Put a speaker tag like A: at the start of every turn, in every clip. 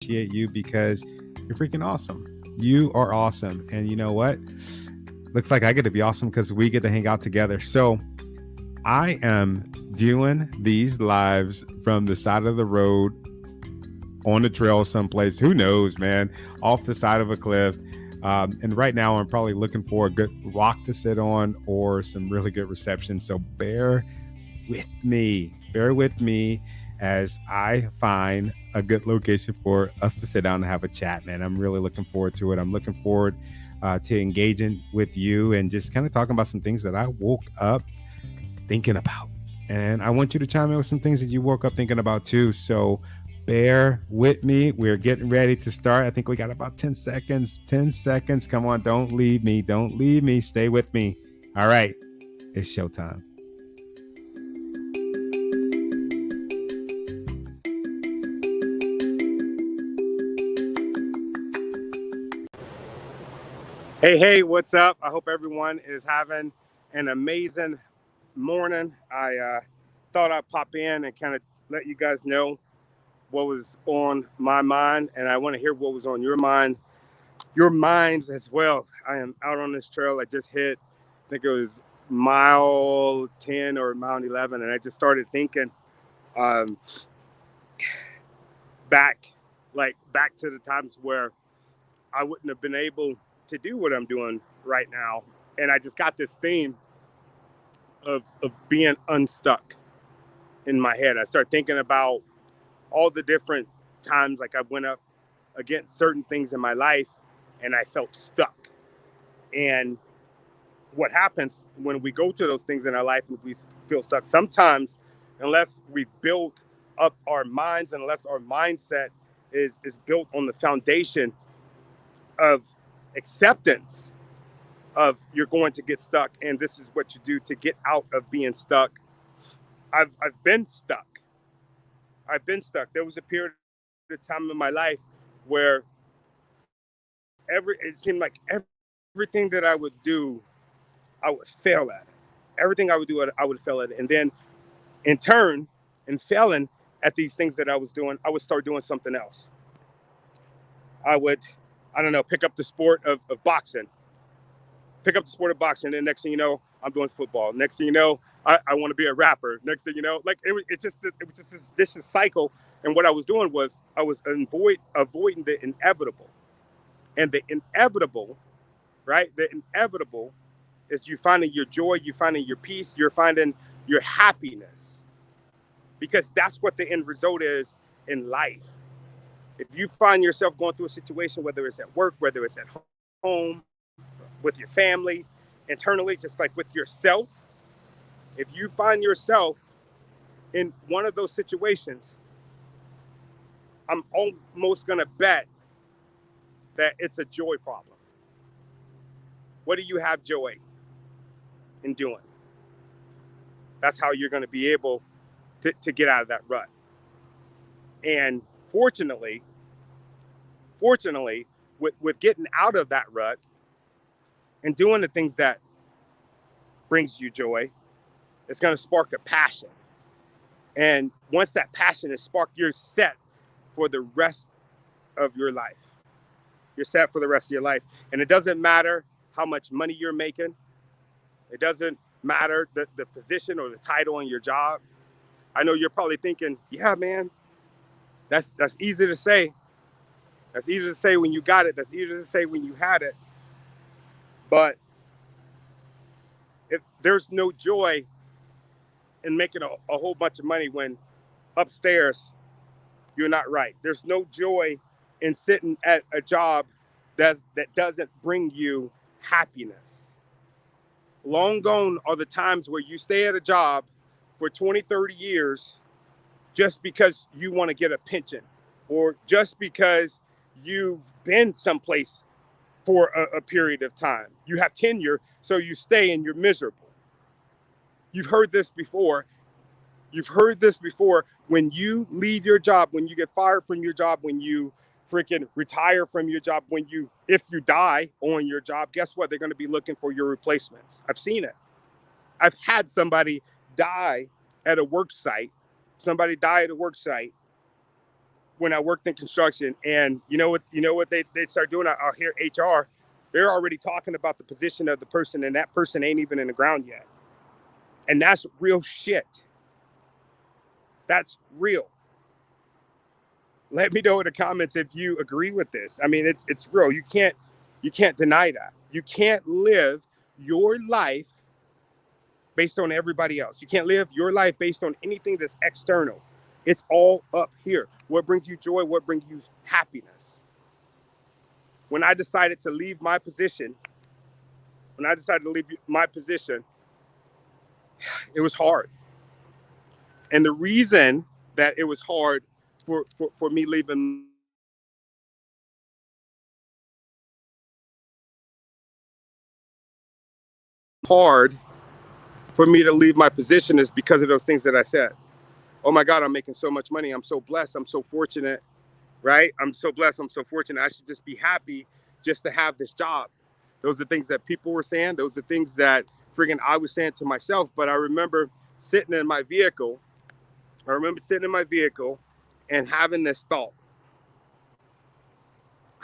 A: appreciate you because you're freaking awesome. You are awesome. And you know what? Looks like I get to be awesome because we get to hang out together. So I am doing these lives from the side of the road on the trail someplace. Who knows, man? Off the side of a cliff. And right now, I'm probably looking for a good rock to sit on or some really good reception. So bear with me. Bear with me as I find a good location for us to sit down and have a chat, man. I'm really looking forward to it. I'm looking forward to engaging with you and just kind of talking about some things that I woke up thinking about. And I want you to chime in with some things that you woke up thinking about too. So bear with me. We're getting ready to start. I think we got about 10 seconds. 10 seconds. Come on. Don't leave me. Don't leave me. Stay with me. All right. It's showtime. Hey, what's up? I hope everyone is having an amazing morning. I thought I'd pop in and kind of let you guys know what was on my mind, and I want to hear what was on your minds as well. I am out on this trail. I just hit, I think it was mile 10 or mile 11, and I just started thinking um, back to the times where I wouldn't have been able to do what I'm doing right now. And I just got this theme of being unstuck in my head. I started thinking about all the different times like I went up against certain things in my life and I felt stuck. And what happens when we go to those things in our life and we feel stuck, sometimes, unless we build up our minds, unless our mindset is built on the foundation of acceptance of you're going to get stuck and this is what you do to get out of being stuck. I've been stuck. There was a period of time in my life where it seemed like everything that I would do, I would fail at it. Everything I would do, I would fail at it. And then in turn, in failing at these things that I was doing, I would start doing something else. I would, I don't know, pick up the sport of boxing. And then next thing you know, I'm doing football. Next thing you know, I want to be a rapper. Next thing you know, like it was just this vicious cycle. And what I was doing was I was avoiding the inevitable. And the inevitable, right? The inevitable is you finding your joy, you finding your peace, you're finding your happiness. Because that's what the end result is in life. If you find yourself going through a situation, whether it's at work, whether it's at home, with your family, internally, just like with yourself, if you find yourself in one of those situations, I'm almost going to bet that it's a joy problem. What do you have joy in doing? That's how you're going to be able to get out of that rut. And fortunately, with getting out of that rut and doing the things that brings you joy, it's going to spark a passion. And once that passion is sparked, you're set for the rest of your life. You're set for the rest of your life. And it doesn't matter how much money you're making. It doesn't matter the position or the title in your job. I know you're probably thinking, yeah, man, that's easy to say. That's easy to say when you got it. That's easy to say when you had it. But if there's no joy in making a whole bunch of money when upstairs you're not right. There's no joy in sitting at a job that doesn't bring you happiness. Long gone are the times where you stay at a job for 20, 30 years just because you want to get a pension or just because you've been someplace for a period of time. You have tenure, so you stay and you're miserable. You've heard this before. When you leave your job, when you get fired from your job, when you freaking retire from your job, if you die on your job, guess what? They're going to be looking for your replacements. I've seen it. I've had somebody die at a work site when I worked in construction, and you know what they start doing. I'll hear HR. They're already talking about the position of the person, and that person ain't even in the ground yet. And that's real shit. That's real. Let me know in the comments if you agree with this. I mean, it's real. You can't deny that. You can't live your life based on everybody else. You can't live your life based on anything that's external. It's all up here. What brings you joy? What brings you happiness? When I decided to leave my position, it was hard. And the reason that it was hard for me leaving hard for me to leave my position is because of those things that I said. Oh my God, I'm making so much money. I'm so blessed. I'm so fortunate, right? I'm so blessed. I'm so fortunate. I should just be happy just to have this job. Those are things that people were saying. Those are things that friggin' I was saying to myself. But I remember sitting in my vehicle. And having this thought.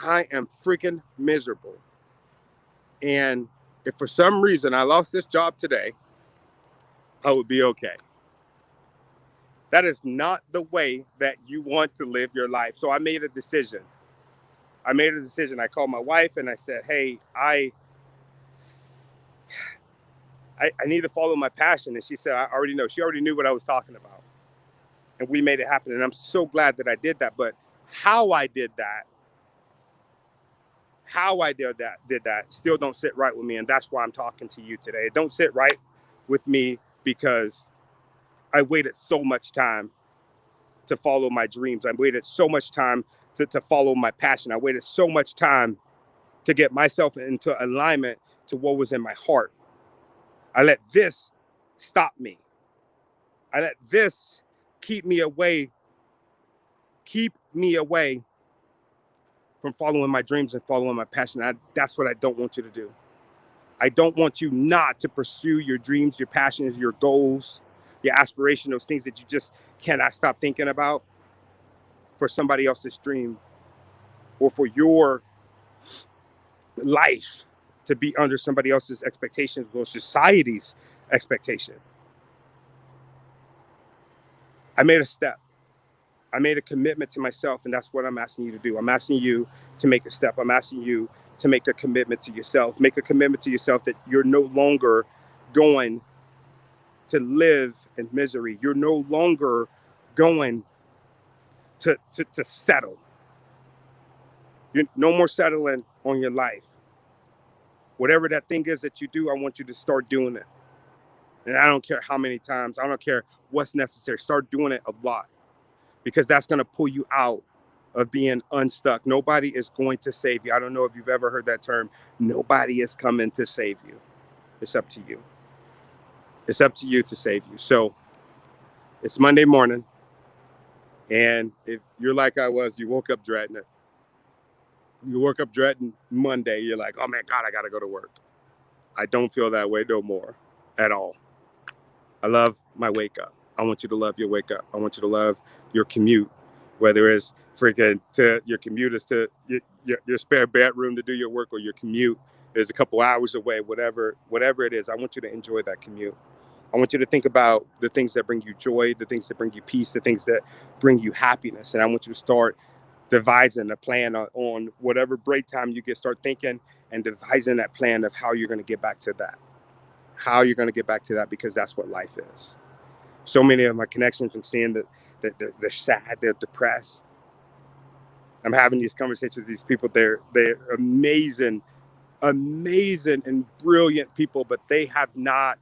A: I am freaking miserable. And if for some reason I lost this job today, I would be okay. That is not the way that you want to live your life. So I made a decision. I called my wife and I said, hey, I need to follow my passion. And she said, I already know. She already knew what I was talking about. And we made it happen. And I'm so glad that I did that. But how I did that still don't sit right with me. And that's why I'm talking to you today. It don't sit right with me because I waited so much time to follow my dreams. I waited so much time to follow my passion. I waited so much time to get myself into alignment to what was in my heart. I let this stop me. I let this keep me away from following my dreams and following my passion. That's what I don't want you to do. I don't want you not to pursue your dreams, your passions, your goals, your aspirations, those things that you just cannot stop thinking about for somebody else's dream or for your life to be under somebody else's expectations or society's expectation. I made a step. I made a commitment to myself, and that's what I'm asking you to do. I'm asking you to make a step. I'm asking you to make a commitment to yourself. Make a commitment to yourself that you're no longer going to live in misery. You're no longer going to settle. You're no more settling on your life. Whatever that thing is that you do, I want you to start doing it. And I don't care how many times, I don't care what's necessary. Start doing it a lot because that's going to pull you out of being unstuck. Nobody is going to save you. I don't know if you've ever heard that term. Nobody is coming to save you. It's up to you. It's up to you to save you. So it's Monday morning. And if you're like I was, you woke up dreading it. You woke up dreading Monday. You're like, oh, man, God, I got to go to work. I don't feel that way no more at all. I love my wake up. I want you to love your wake up. I want you to love your commute, whether it's freaking to your commute is to your spare bedroom to do your work, or your commute is a couple hours away, whatever it is. I want you to enjoy that commute. I want you to think about the things that bring you joy, the things that bring you peace, the things that bring you happiness. And I want you to start devising a plan on whatever break time you get, start thinking and devising that plan of how you're going to get back to that. Because that's what life is. So many of my connections, I'm seeing that they're sad, they're depressed. I'm having these conversations with these people. They're amazing and brilliant people, but they have not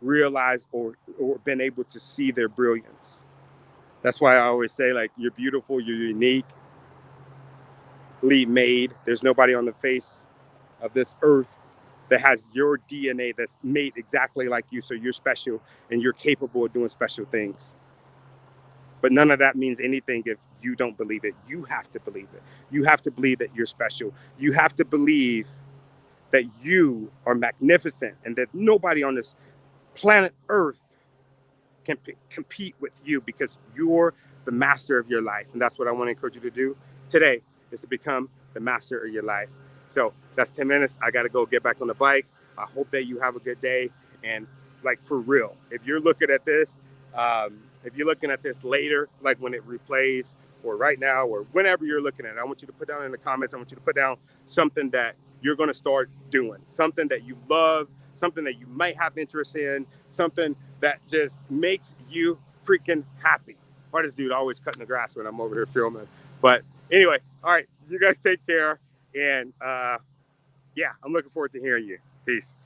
A: realized or been able to see their brilliance. That's why I always say, like, you're beautiful, you're uniquely made. There's nobody on the face of this earth that has your DNA that's made exactly like you. So you're special and you're capable of doing special things. But none of that means anything if you don't believe it. You have to believe it. You have to believe that you're special. You have to believe that you are magnificent and that nobody on this planet Earth can compete with you, because you're the master of your life. And that's what I want to encourage you to do today, is to become the master of your life. So that's 10 minutes. I got to go get back on the bike. I hope that you have a good day. And like, for real, if you're looking at this, if you're looking at this later, like when it replays, or right now, or whenever you're looking at it, I want you to put down in the comments, I want you to put down something that you're going to start doing, something that you love, something that you might have interest in, something that just makes you freaking happy. Why does dude always cutting the grass when I'm over here filming? But anyway, all right, you guys take care. And yeah, I'm looking forward to hearing you. Peace.